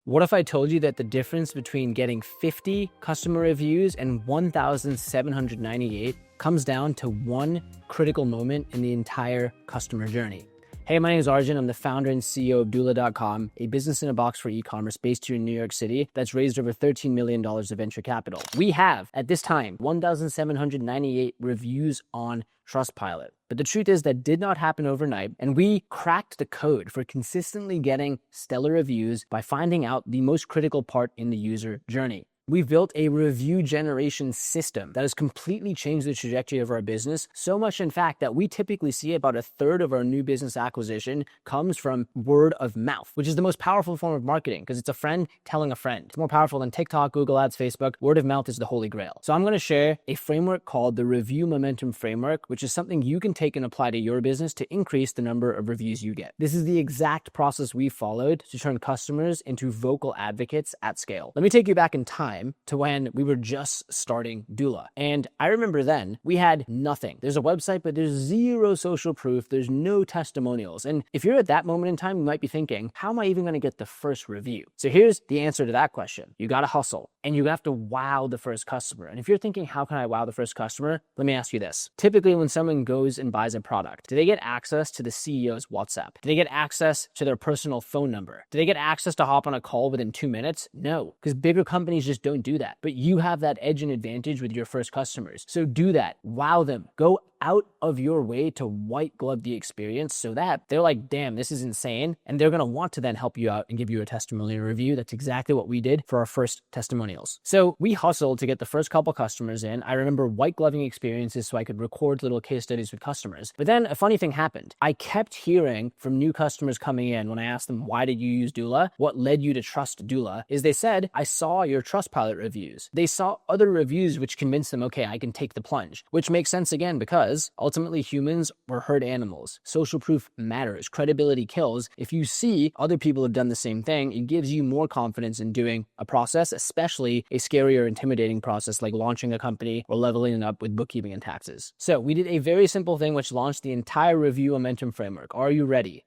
What if I told you that the difference between getting 50 customer reviews and 1,798 comes down to one critical moment in the entire customer journey? Hey, my name is Arjun. I'm the founder and CEO of doola.com, a business in a box for e-commerce based here in New York City that's raised over $13 million of venture capital. We have, at this time, 1,798 reviews on Trustpilot. But the truth is that did not happen overnight, and we cracked the code for consistently getting stellar reviews by finding out the most critical part in the user journey. We've built a review generation system that has completely changed the trajectory of our business, so much in fact that we typically see about a third of our new business acquisition comes from word of mouth, which is the most powerful form of marketing because it's a friend telling a friend. It's more powerful than TikTok, Google Ads, Facebook. Word of mouth is the holy grail. So I'm going to share a framework called the Review Momentum Framework, which is something you can take and apply to your business to increase the number of reviews you get. This is the exact process we followed to turn customers into vocal advocates at scale. Let me take you back in time to when we were just starting Doola. And I remember then we had nothing. There's a website, but there's zero social proof. There's no testimonials. And if you're at that moment in time, you might be thinking, how am I even going to get the first review? So here's the answer to that question. You got to hustle and you have to wow the first customer. And if you're thinking, how can I wow the first customer? Let me ask you this. Typically when someone goes and buys a product, do they get access to the CEO's WhatsApp? Do they get access to their personal phone number? Do they get access to hop on a call within 2 minutes? No, because bigger companies just don't do that. But you have that edge and advantage with your first customers. So do that. Wow them. Go out of your way to white glove the experience so that they're like, damn, this is insane. And they're going to want to then help you out and give you a testimonial review. That's exactly what we did for our first testimonials. So we hustled to get the first couple customers in. I remember white gloving experiences so I could record little case studies with customers. But then a funny thing happened. I kept hearing from new customers coming in when I asked them, why did you use Doola? What led you to trust Doola? Is they said, I saw your Trustpilot reviews. They saw other reviews which convinced them, okay, I can take the plunge, which makes sense again because ultimately humans were herd animals. Social proof matters. Credibility kills. If you see other people have done the same thing, it gives you more confidence in doing a process, especially a scary or intimidating process like launching a company or leveling it up with bookkeeping and taxes. So we did a very simple thing which launched the entire Review Momentum Framework. Are you ready?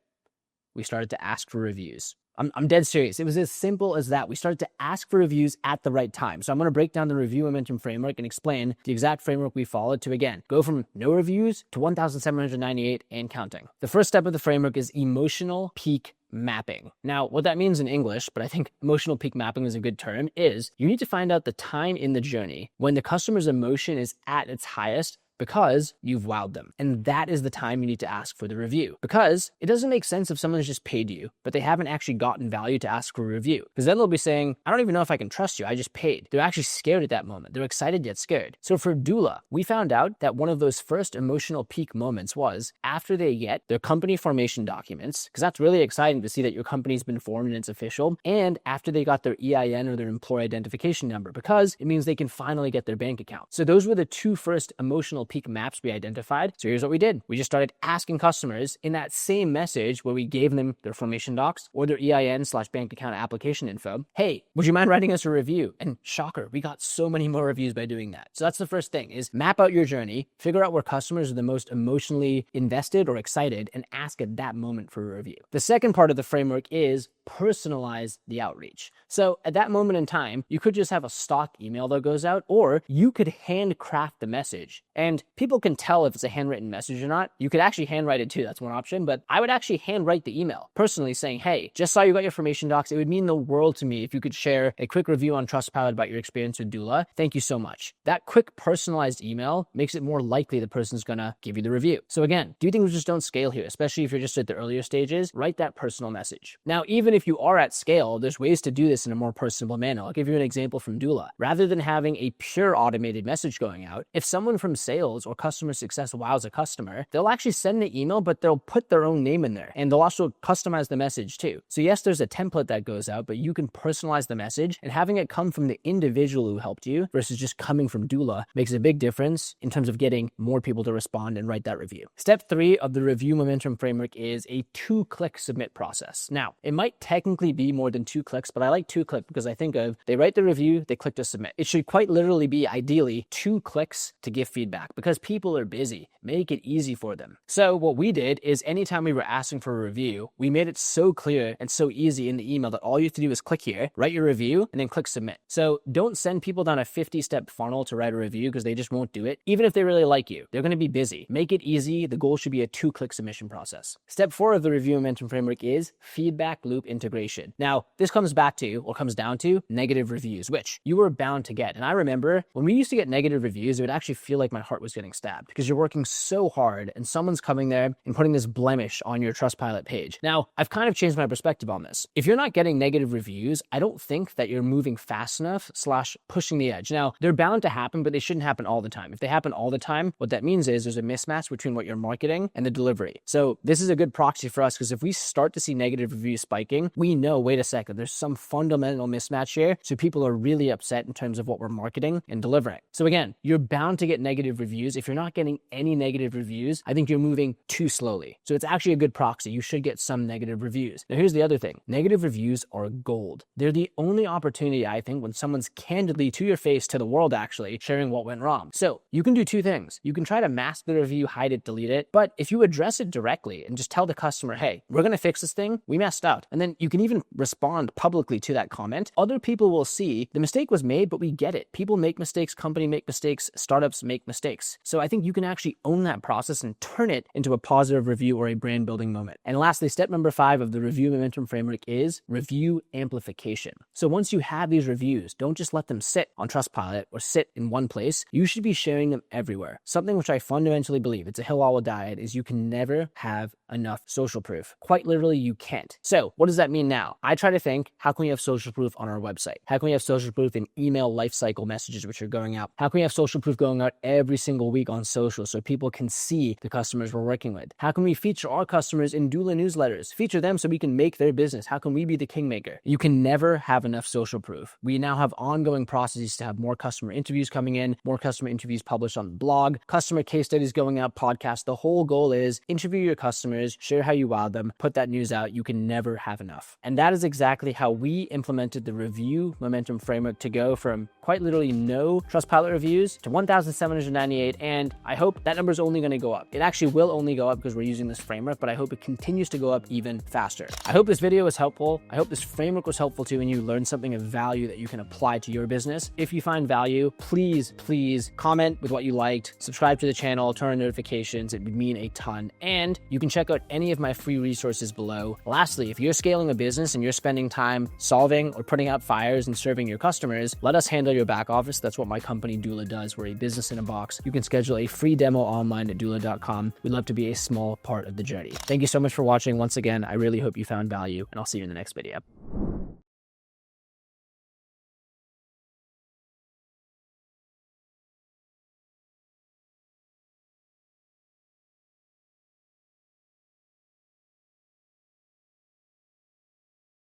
We started to ask for reviews. I'm dead serious. It was as simple as that. We started to ask for reviews at the right time. So I'm going to break down the Review Momentum Framework and explain the exact framework we followed to, again, go from no reviews to 1,798 and counting. The first step of the framework is emotional peak mapping. Now, what that means in English, but I think emotional peak mapping is a good term, is you need to find out the time in the journey when the customer's emotion is at its highest because you've wowed them. And that is the time you need to ask for the review. Because it doesn't make sense if someone has just paid you, but they haven't actually gotten value to ask for a review. Because then they'll be saying, I don't even know if I can trust you. I just paid. They're actually scared at that moment. They're excited yet scared. So for Doola, we found out that one of those first emotional peak moments was after they get their company formation documents, because that's really exciting to see that your company's been formed and it's official, and after they got their EIN or their employee identification number, because it means they can finally get their bank account. So those were the two first emotional peak maps we identified. So here's what we did. We just started asking customers in that same message where we gave them their formation docs or their EIN/bank account application info. Hey, would you mind writing us a review? And shocker, we got so many more reviews by doing that. So that's the first thing is map out your journey, figure out where customers are the most emotionally invested or excited and ask at that moment for a review. The second part of the framework is personalize the outreach. So at that moment in time, you could just have a stock email that goes out, or you could handcraft the message. And people can tell if it's a handwritten message or not. You could actually handwrite it too. That's one option, but I would actually handwrite the email personally saying, hey, just saw you got your formation docs. It would mean the world to me if you could share a quick review on Trustpilot about your experience with Doola. Thank you so much. That quick personalized email makes it more likely the person's gonna give you the review. So again, do things just don't scale here, especially if you're just at the earlier stages. Write that personal message. Now, even if you are at scale, there's ways to do this in a more personable manner. I'll give you an example from Doola. Rather than having a pure automated message going out, if someone from sales or customer success wows a customer, they'll actually send an email, but they'll put their own name in there and they'll also customize the message too. So yes, there's a template that goes out, but you can personalize the message, and having it come from the individual who helped you versus just coming from Doola makes a big difference in terms of getting more people to respond and write that review. Step 3 of the Review Momentum Framework is a 2-click submit process. Now, it might technically be more than 2 clicks, but I like 2 clicks because I think of they write the review, they click to submit. It should quite literally be ideally 2 clicks to give feedback because people are busy. Make it easy for them. So what we did is anytime we were asking for a review, we made it so clear and so easy in the email that all you have to do is click here, write your review, and then click submit. So don't send people down a 50-step funnel to write a review because they just won't do it. Even if they really like you, they're going to be busy. Make it easy. The goal should be a 2-click submission process. Step 4 of the review momentum framework is feedback loop integration. Now, this comes down to negative reviews, which you were bound to get. And I remember when we used to get negative reviews, it would actually feel like my heart was getting stabbed because you're working so hard and someone's coming there and putting this blemish on your Trustpilot page. Now, I've kind of changed my perspective on this. If you're not getting negative reviews, I don't think that you're moving fast enough / pushing the edge. Now, they're bound to happen, but they shouldn't happen all the time. If they happen all the time, what that means is there's a mismatch between what you're marketing and the delivery. So this is a good proxy for us because if we start to see negative reviews spiking, we know, wait a second, there's some fundamental mismatch here. So people are really upset in terms of what we're marketing and delivering. So again, you're bound to get negative reviews. If you're not getting any negative reviews, I think you're moving too slowly. So it's actually a good proxy. You should get some negative reviews. Now here's the other thing. Negative reviews are gold. They're the only opportunity, I think, when someone's candidly to your face, to the world actually, sharing what went wrong. So you can do 2 things. You can try to mask the review, hide it, delete it. But if you address it directly and just tell the customer, hey, we're going to fix this thing, we messed up. And then you can even respond publicly to that comment. Other people will see the mistake was made, but we get it. People make mistakes, companies make mistakes, startups make mistakes. So I think you can actually own that process and turn it into a positive review or a brand building moment. And lastly, step number 5 of the review momentum framework is review amplification. So once you have these reviews, don't just let them sit on Trustpilot or sit in one place. You should be sharing them everywhere. Something which I fundamentally believe, it's a hill I will die at, is you can never have enough social proof. Quite literally, you can't. So what does that mean now? I try to think, how can we have social proof on our website? How can we have social proof in email lifecycle messages which are going out? How can we have social proof going out every single week on social so people can see the customers we're working with? How can we feature our customers in doola newsletters? Feature them so we can make their business. How can we be the kingmaker? You can never have enough social proof. We now have ongoing processes to have more customer interviews coming in, more customer interviews published on the blog, customer case studies going out, podcasts. The whole goal is interview your customers, share how you wow them, put that news out. You can never have enough. And that is exactly how we implemented the review momentum framework to go from quite literally no Trustpilot reviews to 1,798. And I hope that number is only going to go up. It actually will only go up because we're using this framework, but I hope it continues to go up even faster. I hope this video was helpful. I hope this framework was helpful too, and you learned something of value that you can apply to your business. If you find value, please comment with what you liked, subscribe to the channel, turn on notifications. It would mean a ton. And you can check out any of my free resources below. Lastly, if you're scaling a business and you're spending time solving or putting out fires and serving your customers, let us handle your back office. That's what my company Doola does. We're a business in a box. You can schedule a free demo online at doola.com. We'd love to be a small part of the journey. Thank you so much for watching. Once again, I really hope you found value, and I'll see you in the next video.